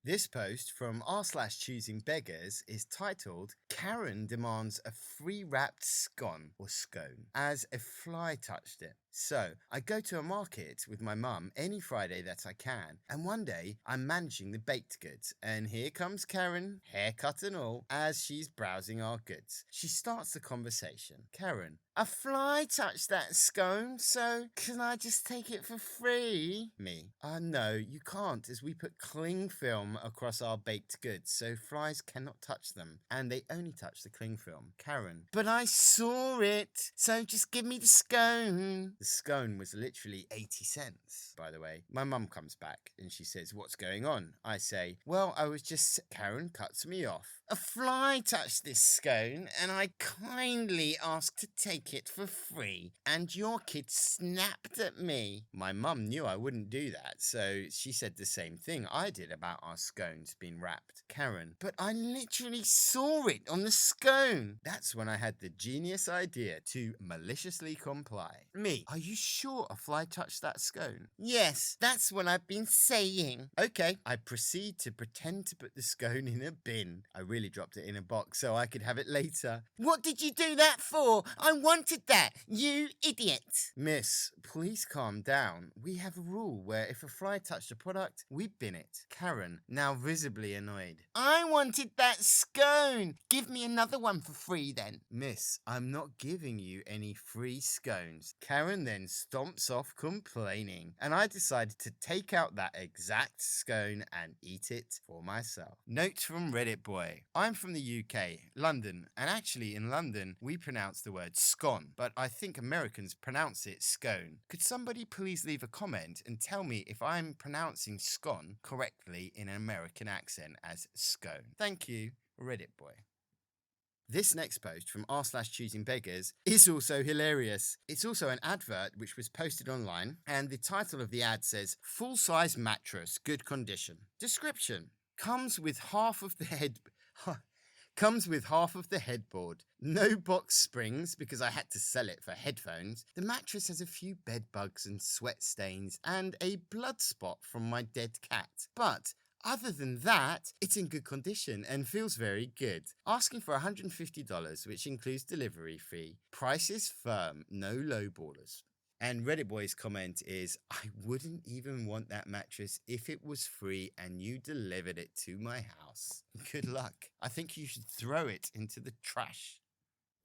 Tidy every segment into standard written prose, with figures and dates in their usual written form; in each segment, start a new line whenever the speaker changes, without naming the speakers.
This post from r/ChoosingBeggars is titled Karen demands a free wrapped scone or scone as a fly touched it. So, I go to a market with my mum any Friday that I can, and one day I'm managing the baked goods, and here comes Karen, haircut and all, as she's browsing our goods. She starts the conversation. Karen, a fly touched that scone, so can I just take it for free? Me, no, you can't, as we put cling film across our baked goods, so flies cannot touch them, and they only touch the cling film. Karen, but I saw it, so just give me the scone. The scone was literally 80 cents, by the way. My mum comes back and she says, what's going on? I say, well, I was just... Karen cuts me off. A fly touched this scone and I kindly asked to take it for free, and your kid snapped at me. My mum knew I wouldn't do that, so she said the same thing I did about our scones being wrapped. Karen, but I literally saw it on the scone. That's when I had the genius idea to maliciously comply. Me, are you sure a fly touched that scone? Yes, that's what I've been saying. Okay, I proceed to pretend to put the scone in a bin. I really dropped it in a box so I could have it later. What did you do that for? I wanted that, you idiot. Miss, please calm down. We have a rule where if a fly touched a product, we bin it. Karen, now visibly annoyed. I wanted that scone. Give me another one for free then. Miss, I'm not giving you any free scones. Karen then stomps off complaining, and I decided to take out that exact scone and eat it for myself. Note from Reddit boy. I'm from the UK, London, and actually in London we pronounce the word scone, but I think Americans pronounce it scone. Could somebody please leave a comment and tell me if I'm pronouncing scone correctly in an American accent as scone? Thank you, Reddit boy. This next post from r/ChoosingBeggars is also hilarious. It's also an advert which was posted online, and the title of the ad says, full-size mattress, good condition. Description, comes with half of the headboard. No box springs because I had to sell it for headphones. The mattress has a few bed bugs and sweat stains and a blood spot from my dead cat. But other than that, it's in good condition and feels very good. Asking for $150, which includes delivery fee. Price is firm, no lowballers. And Reddit boy's comment is, I wouldn't even want that mattress if it was free and you delivered it to my house. Good luck. I think you should throw it into the trash.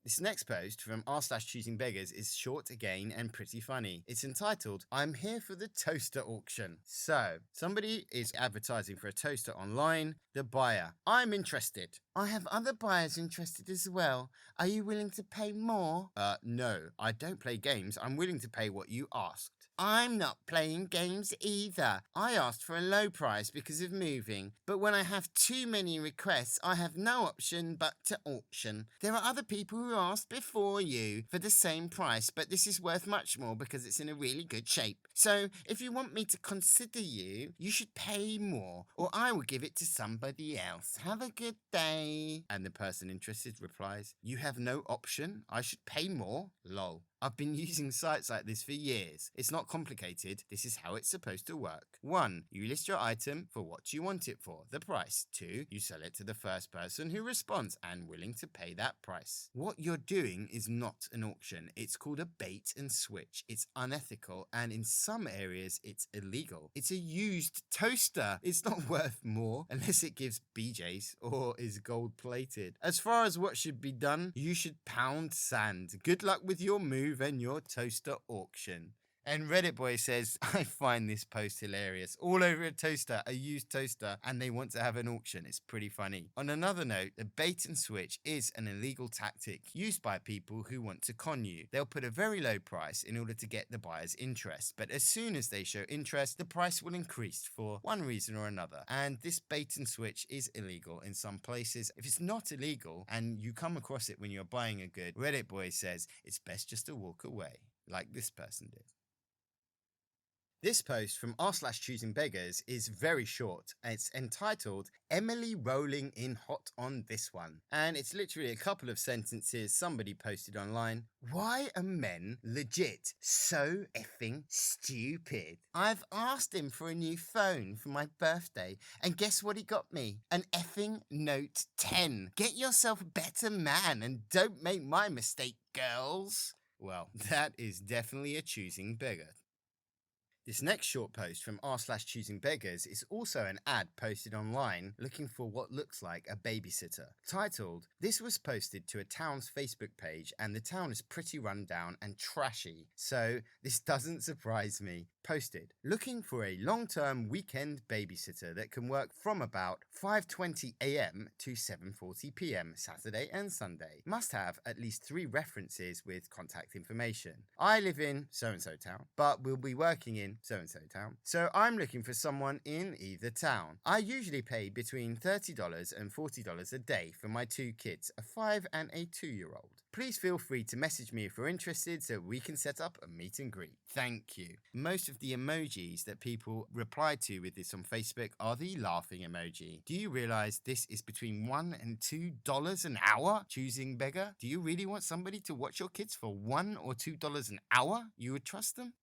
This next post from r/ChoosingBeggars is short again and pretty funny. It's entitled, I'm here for the toaster auction. So, somebody is advertising for a toaster online. The buyer, I'm interested. I have other buyers interested as well. Are you willing to pay more? No, I don't play games. I'm willing to pay what you asked. I'm not playing games either. I asked for a low price because of moving, but when I have too many requests, I have no option but to auction. There are other people who asked before you for the same price, but this is worth much more because it's in a really good shape. So if you want me to consider you, you should pay more, or I will give it to somebody else. Have a good day. And the person interested replies, you have no option? I should pay more? Lol. I've been using sites like this for years. It's not complicated. This is how it's supposed to work. 1. You list your item for what you want it for, the price. 2. You sell it to the first person who responds and willing to pay that price. What you're doing is not an auction. It's called a bait and switch. It's unethical, and in some areas it's illegal. It's a used toaster. It's not worth more unless it gives BJs or is gold plated. As far as what should be done, you should pound sand. Good luck with your move and your toaster auction. And Reddit boy says, I find this post hilarious. All over a toaster, a used toaster, and they want to have an auction. It's pretty funny. On another note, the bait and switch is an illegal tactic used by people who want to con you. They'll put a very low price in order to get the buyer's interest, but as soon as they show interest, the price will increase for one reason or another. And this bait and switch is illegal in some places. If it's not illegal and you come across it when you're buying a good, Reddit boy says it's best just to walk away, like this person did. This post from r/ChoosingBeggars is very short. It's entitled Emily Rolling in Hot on This One. And it's literally a couple of sentences somebody posted online. Why are men legit so effing stupid? I've asked him for a new phone for my birthday, and guess what he got me? An effing Note 10. Get yourself a better man and don't make my mistake, girls. Well, that is definitely a choosing beggar. This next short post from r/ChoosingBeggars is also an ad posted online looking for what looks like a babysitter. Titled, this was posted to a town's Facebook page and the town is pretty run down and trashy, so this doesn't surprise me. Posted, looking for a long-term weekend babysitter that can work from about 5:20 a.m. to 7:40 p.m. Saturday and Sunday. Must have at least 3 references with contact information. I live in so-and-so town, but will be working in so-and-so town. So I'm looking for someone in either town. I usually pay between $30 and $40 a day for my 2 kids, a 5 and a 2-year-old. Please feel free to message me if you're interested so we can set up a meet and greet. Thank you. Most of the emojis that people reply to with this on Facebook are the laughing emoji. Do you realize this is between $1 and $2 an hour? Choosing beggar? Do you really want somebody to watch your kids for $1 or $2 an hour? You would trust them?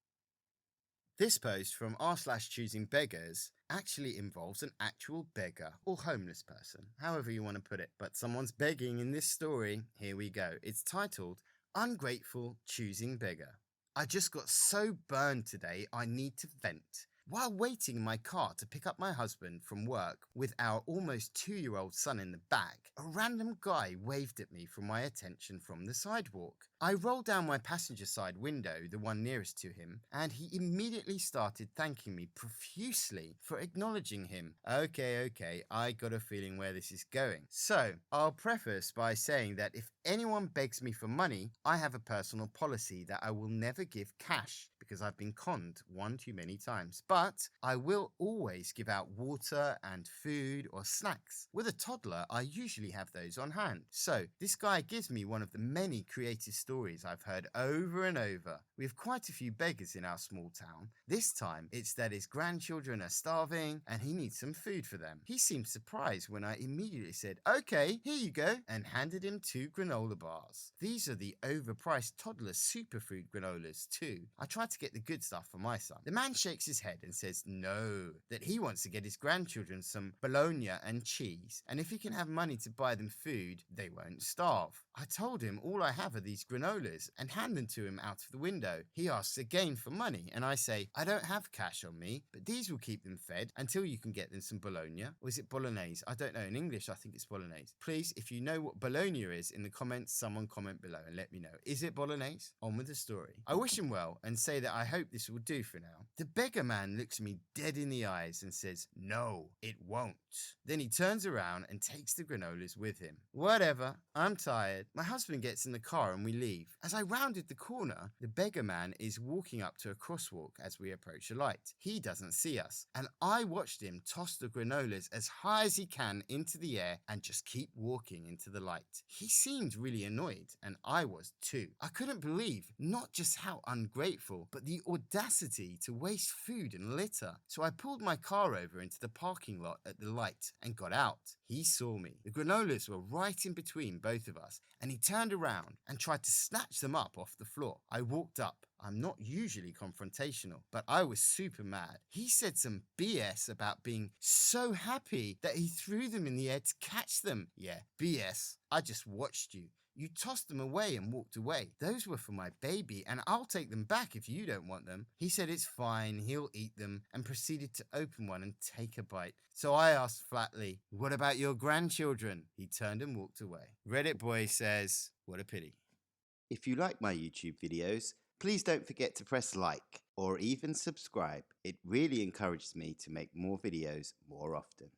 This post from r/ChoosingBeggars actually involves an actual beggar or homeless person, however you want to put it. But someone's begging in this story. Here we go. It's titled, Ungrateful Choosing Beggar. I just got so burned today I need to vent. While waiting in my car to pick up my husband from work with our almost 2-year-old son in the back, a random guy waved at me for my attention from the sidewalk. I rolled down my passenger side window, the one nearest to him, and he immediately started thanking me profusely for acknowledging him. Okay, I got a feeling where this is going. So, I'll preface by saying that if anyone begs me for money, I have a personal policy that I will never give cash because I've been conned one too many times. But I will always give out water and food or snacks. With a toddler, I usually have those on hand. So, this guy gives me one of the many creative stories I've heard over and over. We have quite a few beggars in our small town. This time, it's that his grandchildren are starving and he needs some food for them. He seemed surprised when I immediately said, okay, here you go, and handed him 2 granola bars. These are the overpriced toddler superfood granolas too. I tried to get the good stuff for my son. The man shakes his head and says no, that he wants to get his grandchildren some bologna and cheese, and if he can have money to buy them food, they won't starve. I told him all I have are these granolas and hand them to him out of the window. He asks again for money and I say, I don't have cash on me, but these will keep them fed until you can get them some bologna. Or is it bolognese? I don't know. In English, I think it's bolognese. Please, if you know what bologna is in the comments, someone comment below and let me know. Is it bolognese? On with the story. I wish him well and say that I hope this will do for now. The beggar man looks me dead in the eyes and says, no, it won't. Then he turns around and takes the granolas with him. Whatever, I'm tired. My husband gets in the car and we leave. As I rounded the corner, the beggar man is walking up to a crosswalk as we approach a light. He doesn't see us, and I watched him toss the granolas as high as he can into the air and just keep walking into the light. He seemed really annoyed, and I was too. I couldn't believe not just how ungrateful, but the audacity to waste food and litter. So I pulled my car over into the parking lot at the light and got out. He saw me. The granolas were right in between both of us, and he turned around and tried to snatch them up off the floor. I walked up. I'm not usually confrontational, but I was super mad. He said some BS about being so happy that he threw them in the air to catch them. Yeah, BS. I just watched you. You tossed them away and walked away. Those were for my baby, and I'll take them back if you don't want them. He said it's fine, he'll eat them, and proceeded to open one and take a bite. So I asked flatly, what about your grandchildren? He turned and walked away. Reddit boy says, what a pity.
If you like my YouTube videos, please don't forget to press like or even subscribe. It really encourages me to make more videos more often.